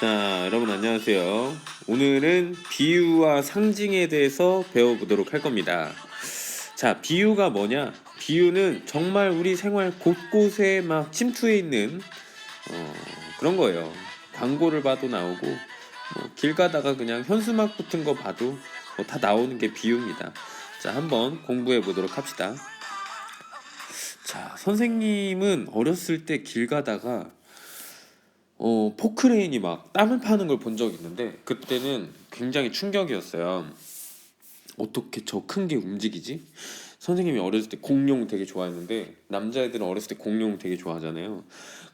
자, 여러분 안녕하세요. 오늘은 비유와 상징에 대해서 배워보도록 할 겁니다. 자, 비유가 뭐냐? 비유는 정말 우리 생활 곳곳에 막 침투해 있는 그런 거예요. 광고를 봐도 나오고 길 가다가 그냥 현수막 붙은 거 봐도 다 나오는 게 비유입니다. 자, 한번 공부해 보도록 합시다. 자, 선생님은 어렸을 때 길 가다가 포크레인이 막 땅을 파는 걸 본 적이 있는데 그때는 굉장히 충격이었어요. 어떻게 저 큰 게 움직이지? 선생님이 어렸을 때 공룡 되게 좋아했는데 남자애들은 어렸을 때 공룡 되게 좋아하잖아요.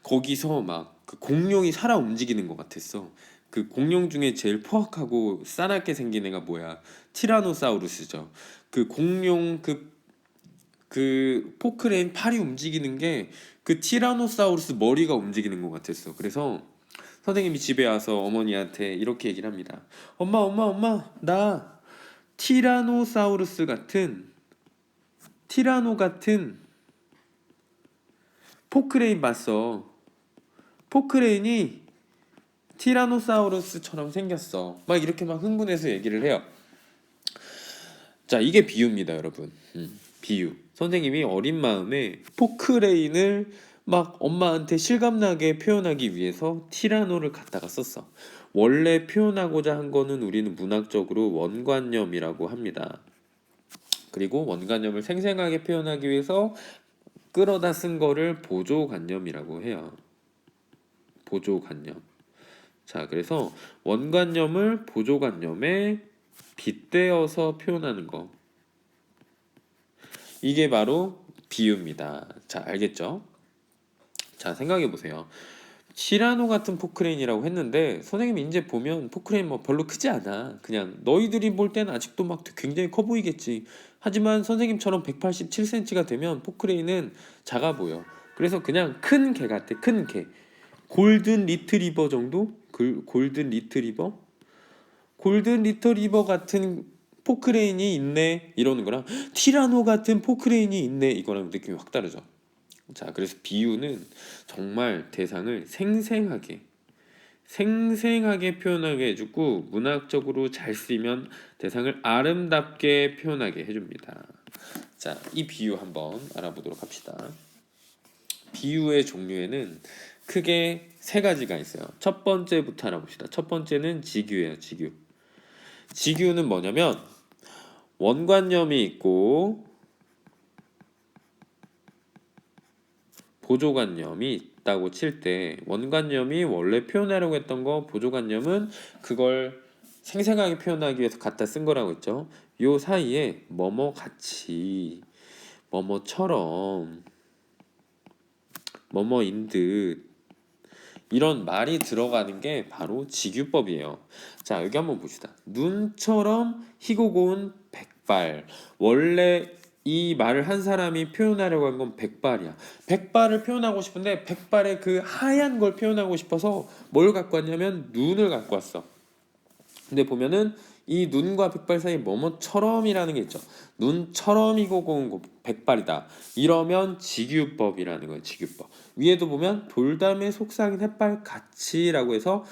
거기서 막 그 공룡이 살아 움직이는 것 같았어. 그 공룡 중에 제일 포악하고 싸납게 생긴 애가 뭐야? 티라노사우루스죠. 그 공룡 그 포크레인 팔이 움직이는 게 그 티라노사우루스 머리가 움직이는 것 같았어. 그래서 선생님이 집에 와서 어머니한테 이렇게 얘기를 합니다. 엄마, 나 티라노사우루스 같은 티라노 같은 포크레인 봤어. 포크레인이 티라노사우루스처럼 생겼어. 막 이렇게 막 흥분해서 얘기를 해요. 자, 이게 비유입니다, 여러분. 비유. 선생님이 어린 마음에 포크레인을 막 엄마한테 실감나게 표현하기 위해서 티라노를 갖다가 썼어. 원래 표현하고자 한 거는 우리는 문학적으로 원관념이라고 합니다. 그리고 원관념을 생생하게 표현하기 위해서 끌어다 쓴 거를 보조관념이라고 해요. 보조관념. 자, 그래서 원관념을 보조관념에 빗대어서 표현하는 거. 이게 바로 비유입니다. 자, 알겠죠? 자, 생각해 보세요. 티라노 같은 포크레인이라고 했는데 선생님이 이제 보면 포크레인 뭐 별로 크지 않아. 그냥 너희들이 볼 때는 아직도 막 굉장히 커 보이겠지. 하지만 선생님처럼 187cm가 되면 포크레인은 작아 보여. 그래서 그냥 큰 개 같아. 큰 개. 골든 리트리버 정도? 골든 리트리버? 골든 리트리버 같은 포크레인이 있네 이러는 거랑 티라노 같은 포크레인이 있네 이거랑 느낌이 확 다르죠. 자, 그래서 비유는 정말 대상을 생생하게 표현하게 해주고 문학적으로 잘 쓰이면 대상을 아름답게 표현하게 해줍니다. 자, 이 비유 한번 알아보도록 합시다. 비유의 종류에는 크게 세 가지가 있어요. 첫 번째부터 알아봅시다. 첫 번째는 직유예요. 직유. 직유는 뭐냐면 원관념이 있고 보조관념이 있다고 칠 때 원관념이 원래 표현하려고 했던 거 보조관념은 그걸 생생하게 표현하기 위해서 갖다 쓴 거라고 했죠. 요 사이에 뭐뭐 같이 뭐뭐처럼 뭐뭐인 듯 이런 말이 들어가는 게 바로 직유법이에요. 자, 여기 한번 봅시다. 눈처럼 희고 고운 백발. 원래 이 말을 한 사람이 표현하려고 한 건 백발이야. 백발을 표현하고 싶은데 백발의 그 하얀 걸 표현하고 싶어서 뭘 갖고 왔냐면 눈을 갖고 왔어. 근데 보면은 이 눈과 백발 사이에 뭐뭐처럼이라는 게 있죠. 눈처럼이고 고운 백발이다. 이러면 직유법이라는 거예요. 직유법. 위에도 보면 돌담의 속삭인 햇발 같이라고 해서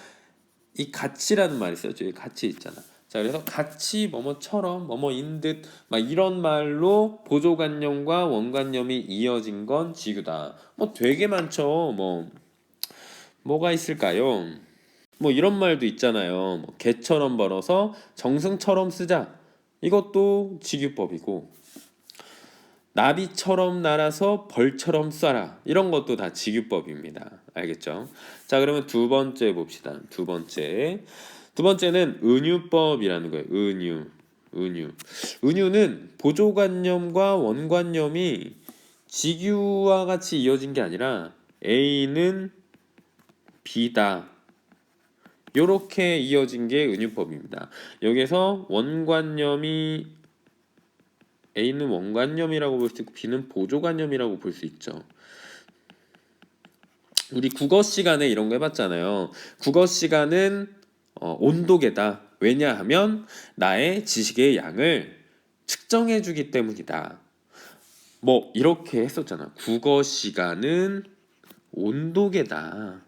이 같이라는 말이 있어요. 여기 같이 있잖아. 자, 그래서 같이 뭐뭐처럼 뭐뭐인 듯 막 이런 말로 보조관념과 원관념이 이어진 건 직유다. 뭐 되게 많죠. 뭐가 있을까요? 뭐 이런 말도 있잖아요. 뭐 개처럼 벌어서 정승처럼 쓰자. 이것도 직유법이고 나비처럼 날아서 벌처럼 쏴라. 이런 것도 다 직유법입니다. 알겠죠? 자, 그러면 두 번째 봅시다. 두 번째는 은유법이라는 거예요. 은유. 은유는 보조관념과 원관념이 직유와 같이 이어진 게 아니라 A는 B다. 요렇게 이어진 게 은유법입니다. 여기서 원관념이 A는 원관념이라고 볼 수 있고 B는 보조관념이라고 볼 수 있죠. 우리 국어 시간에 이런 거 해봤잖아요. 국어 시간은 온도계다. 왜냐하면 나의 지식의 양을 측정해 주기 때문이다. 뭐 이렇게 했었잖아. 국어 시간은 온도계다.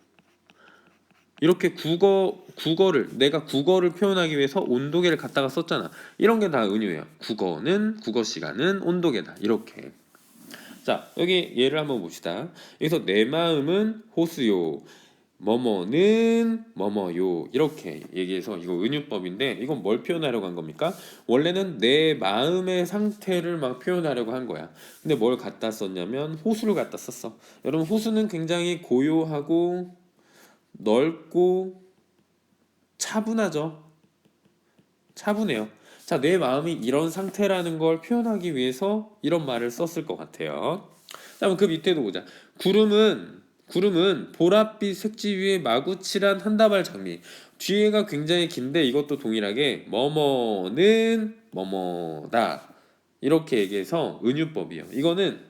이렇게 국어를 내가 국어를 표현하기 위해서 온도계를 갖다가 썼잖아. 이런 게 다 은유예요. 국어 시간은 온도계다. 이렇게. 자, 여기 예를 한번 봅시다. 여기서 내 마음은 호수요. 뭐뭐는 뭐뭐요. 이렇게 얘기해서 이거 은유법인데 이건 뭘 표현하려고 한 겁니까? 원래는 내 마음의 상태를 막 표현하려고 한 거야. 근데 뭘 갖다 썼냐면 호수를 갖다 썼어. 여러분 호수는 굉장히 고요하고 넓고 차분하죠. 차분해요. 자, 내 마음이 이런 상태라는 걸 표현하기 위해서 이런 말을 썼을 것 같아요. 다음 그 밑에도 보자. 구름은 보랏빛 색지 위에 마구 칠한 한 다발 장미. 뒤에가 굉장히 긴데 이것도 동일하게 뭐뭐는 뭐뭐다. 이렇게 얘기해서 은유법이에요. 이거는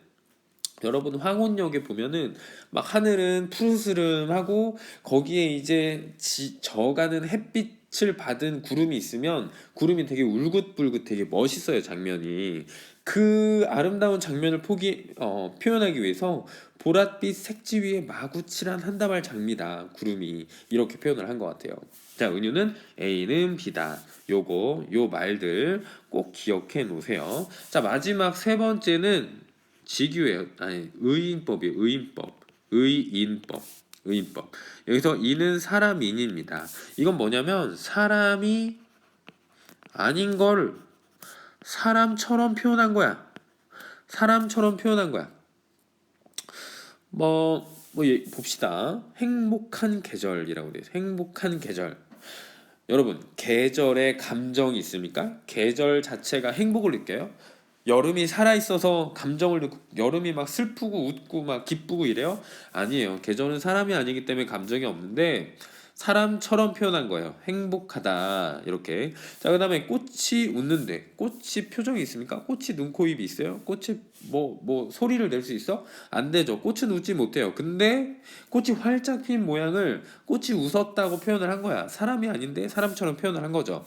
여러분 황혼역에 보면은 막 하늘은 푸르스름하고 거기에 이제 져가는 햇빛을 받은 구름이 있으면 구름이 되게 울긋불긋 되게 멋있어요 장면이. 그 아름다운 장면을 표현하기 위해서 보랏빛 색지 위에 마구 칠한 한 다발 장미다 구름이 이렇게 표현을 한 것 같아요. 자 은유는 A는 B다. 요 말들 꼭 기억해 놓으세요. 자 마지막 세 번째는 직유예요. 아니 의인법이에요. 의인법. 여기서 이는 사람인입니다. 이건 뭐냐면 사람이 아닌 걸 사람처럼 표현한 거야. 사람처럼 표현한 거야. 봅시다. 행복한 계절이라고 돼요. 행복한 계절. 여러분, 계절에 감정이 있습니까? 계절 자체가 행복을 느껴요? 여름이 살아있어서 감정을 느끼고 여름이 막 슬프고 웃고 막 기쁘고 이래요? 아니에요. 계절은 사람이 아니기 때문에 감정이 없는데 사람처럼 표현한 거예요. 행복하다 이렇게. 자 그다음에 꽃이 웃는데 꽃이 표정이 있습니까? 꽃이 눈, 코, 입이 있어요? 꽃이 뭐 소리를 낼 수 있어? 안 되죠. 꽃은 웃지 못해요. 근데 꽃이 활짝 핀 모양을 꽃이 웃었다고 표현을 한 거야. 사람이 아닌데 사람처럼 표현을 한 거죠.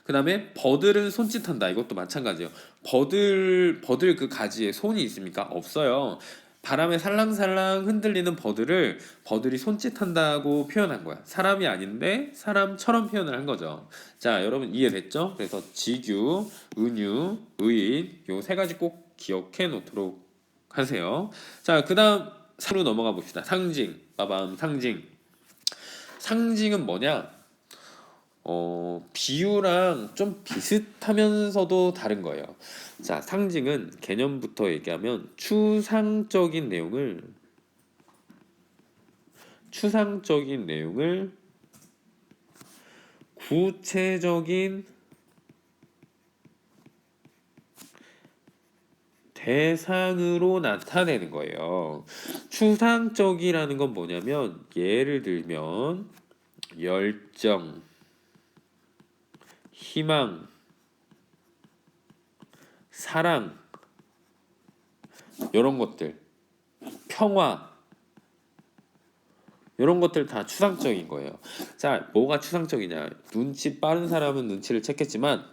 그 다음에 버들은 손짓한다. 이것도 마찬가지예요. 버들 그 가지에 손이 있습니까? 없어요. 바람에 살랑살랑 흔들리는 버들이 손짓한다고 표현한 거야. 사람이 아닌데 사람처럼 표현을 한 거죠. 자, 여러분 이해됐죠? 그래서 직유, 은유, 의인 요 세 가지 꼭 기억해 놓도록 하세요. 자, 그다음 사로 넘어가 봅시다. 상징. 빠밤 상징. 상징은 뭐냐? 비유랑 좀 비슷하면서도 다른 거예요. 자, 상징은 개념부터 얘기하면 추상적인 내용을 구체적인 대상으로 나타내는 거예요. 추상적이라는 건 뭐냐면 예를 들면 열정, 희망, 사랑 이런 것들, 평화 이런 것들 다 추상적인 거예요. 자, 뭐가 추상적이냐? 눈치 빠른 사람은 눈치를 챘겠지만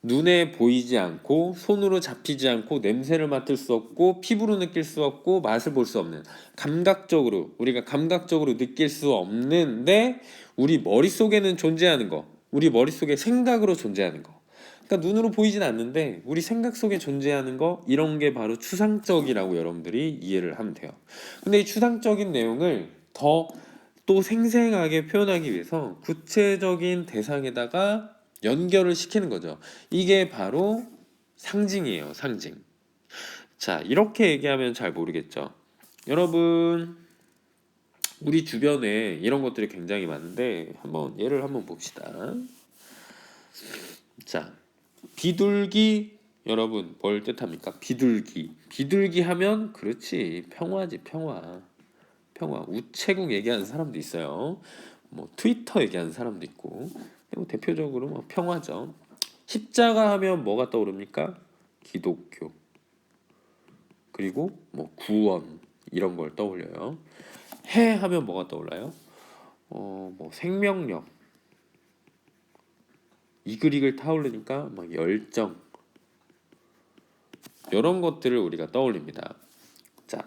눈에 보이지 않고 손으로 잡히지 않고 냄새를 맡을 수 없고 피부로 느낄 수 없고 맛을 볼 수 없는 우리가 감각적으로 느낄 수 없는데 우리 머릿속에는 존재하는 거, 우리 머릿속에 생각으로 존재하는 거. 그러니까 눈으로 보이진 않는데 우리 생각 속에 존재하는 거 이런 게 바로 추상적이라고 여러분들이 이해를 하면 돼요. 근데 이 추상적인 내용을 더 또 생생하게 표현하기 위해서 구체적인 대상에다가 연결을 시키는 거죠. 이게 바로 상징이에요. 상징. 자, 이렇게 얘기하면 잘 모르겠죠. 여러분, 우리 주변에 이런 것들이 굉장히 많은데 예를 한번 봅시다. 자, 비둘기 여러분 뭘 뜻합니까? 비둘기 하면 그렇지 평화지 평화. 우체국 얘기하는 사람도 있어요. 트위터 얘기하는 사람도 있고. 대표적으로 평화죠. 십자가 하면 뭐가 떠오릅니까? 기독교. 그리고 구원 이런 걸 떠올려요. 해 하면 뭐가 떠올라요? 생명력. 이글이글 타오르니까 열정. 이런 것들을 우리가 떠올립니다. 자,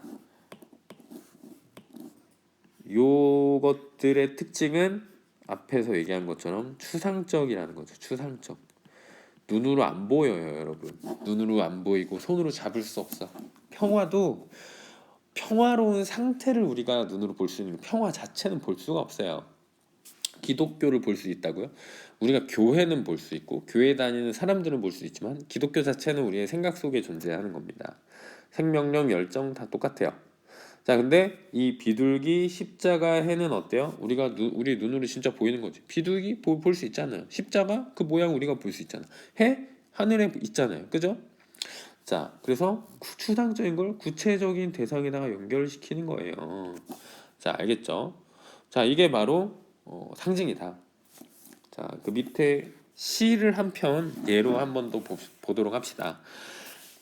요것들의 특징은 앞에서 얘기한 것처럼 추상적이라는 거죠. 추상적. 눈으로 안 보여요, 여러분. 눈으로 안 보이고 손으로 잡을 수 없어. 평화도 평화로운 상태를 우리가 눈으로 볼 수 있는 평화 자체는 볼 수가 없어요. 기독교를 볼 수 있다고요? 우리가 교회는 볼 수 있고 교회 다니는 사람들은 볼 수 있지만 기독교 자체는 우리의 생각 속에 존재하는 겁니다. 생명력, 열정 다 똑같아요. 자, 근데 이 비둘기, 십자가, 해는 어때요? 우리 눈으로 진짜 보이는 거지. 비둘기 볼 수 있잖아요. 십자가 그 모양 우리가 볼 수 있잖아. 해 하늘에 있잖아요. 그죠? 자, 그래서 추상적인 걸 구체적인 대상에다가 연결시키는 거예요. 자, 알겠죠? 자, 이게 바로 상징이다. 자, 그 밑에 시를 한 편 예로 한번 더 보도록 합시다.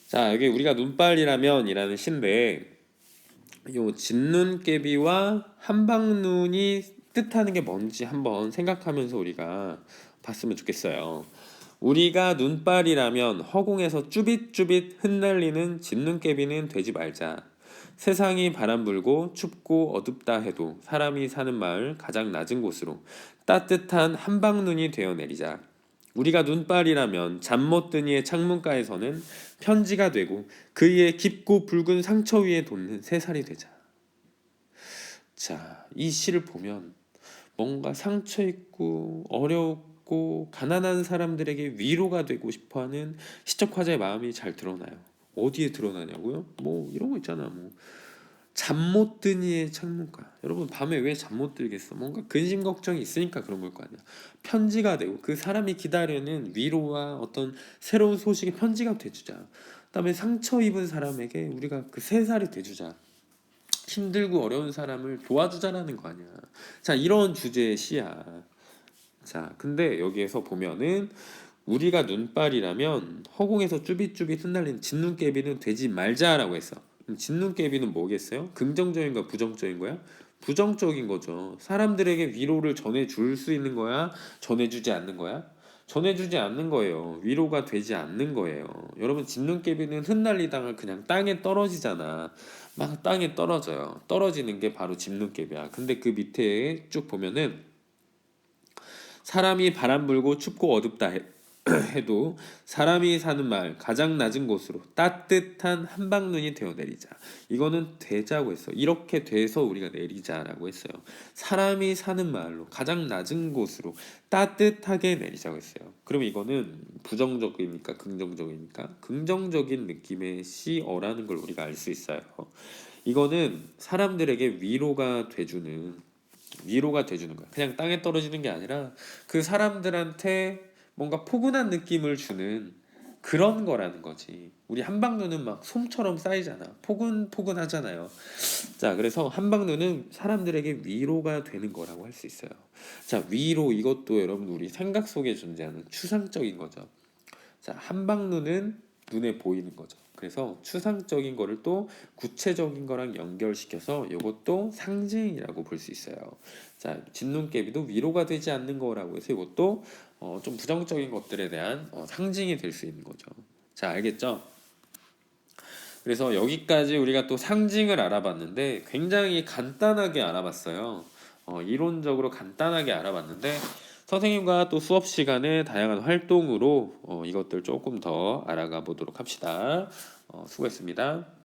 자, 여기 우리가 눈발이라면이라는 시인데 요 진눈깨비와 한방눈이 뜻하는 게 뭔지 한번 생각하면서 우리가 봤으면 좋겠어요. 우리가 눈발이라면 허공에서 쭈빗쭈빗 흩날리는 진눈깨비는 되지 말자. 세상이 바람 불고 춥고 어둡다 해도 사람이 사는 마을 가장 낮은 곳으로 따뜻한 한방눈이 되어 내리자. 우리가 눈발이라면 잠 못 든 이의 창문가에서는 편지가 되고 그의 깊고 붉은 상처 위에 돋는 새살이 되자. 자, 이 시를 보면 뭔가 상처 있고 어렵고 가난한 사람들에게 위로가 되고 싶어하는 시적 화자의 마음이 잘 드러나요. 어디에 드러나냐고요? 뭐 이런 거 있잖아. 뭐 잠 못 든 이의 창문가. 여러분 밤에 왜 잠 못 들겠어? 뭔가 근심 걱정이 있으니까 그런 걸 거 아니야. 편지가 되고 그 사람이 기다리는 위로와 어떤 새로운 소식의 편지가 돼주자. 그다음에 상처 입은 사람에게 우리가 그 새살이 돼주자. 힘들고 어려운 사람을 도와주자라는 거 아니야. 자, 이런 주제의 시야. 자, 근데 여기에서 보면은 우리가 눈발이라면 허공에서 쭈빗쭈빗 흩날리는 진눈깨비는 되지 말자라고 했어. 그럼 진눈깨비는 뭐겠어요? 긍정적인 거야, 부정적인 거야? 부정적인 거죠. 사람들에게 위로를 전해줄 수 있는 거야? 전해주지 않는 거야? 전해주지 않는 거예요. 위로가 되지 않는 거예요. 여러분 진눈깨비는 흩날리다가 그냥 땅에 떨어지잖아. 막 땅에 떨어져요. 떨어지는 게 바로 진눈깨비야. 근데 그 밑에 쭉 보면은 사람이 바람 불고 춥고 어둡다 해도 사람이 사는 마을 가장 낮은 곳으로 따뜻한 한방눈이 되어 내리자. 이거는 되자고 했어. 이렇게 돼서 우리가 내리자라고 했어요. 사람이 사는 마을로 가장 낮은 곳으로 따뜻하게 내리자고 했어요. 그럼 이거는 부정적입니까? 긍정적입니까? 긍정적인 느낌의 시어라는 걸 우리가 알 수 있어요. 이거는 사람들에게 위로가 돼주는 거야. 그냥 땅에 떨어지는 게 아니라 그 사람들한테 뭔가 포근한 느낌을 주는 그런 거라는 거지. 우리 한방눈은 막 솜처럼 쌓이잖아. 포근포근하잖아요. 자, 그래서 한방눈은 사람들에게 위로가 되는 거라고 할 수 있어요. 자, 위로 이것도 여러분 우리 생각 속에 존재하는 추상적인 거죠. 자, 한방눈은 눈에 보이는 거죠. 그래서 추상적인 거를 또 구체적인 거랑 연결시켜서 이것도 상징이라고 볼 수 있어요. 자, 진눈깨비도 위로가 되지 않는 거라고 해서 이것도 좀 부정적인 것들에 대한 상징이 될 수 있는 거죠. 자, 알겠죠? 그래서 여기까지 우리가 또 상징을 알아봤는데 굉장히 간단하게 알아봤어요. 이론적으로 간단하게 알아봤는데 선생님과 또 수업 시간에 다양한 활동으로 이것들 조금 더 알아가 보도록 합시다. 수고했습니다.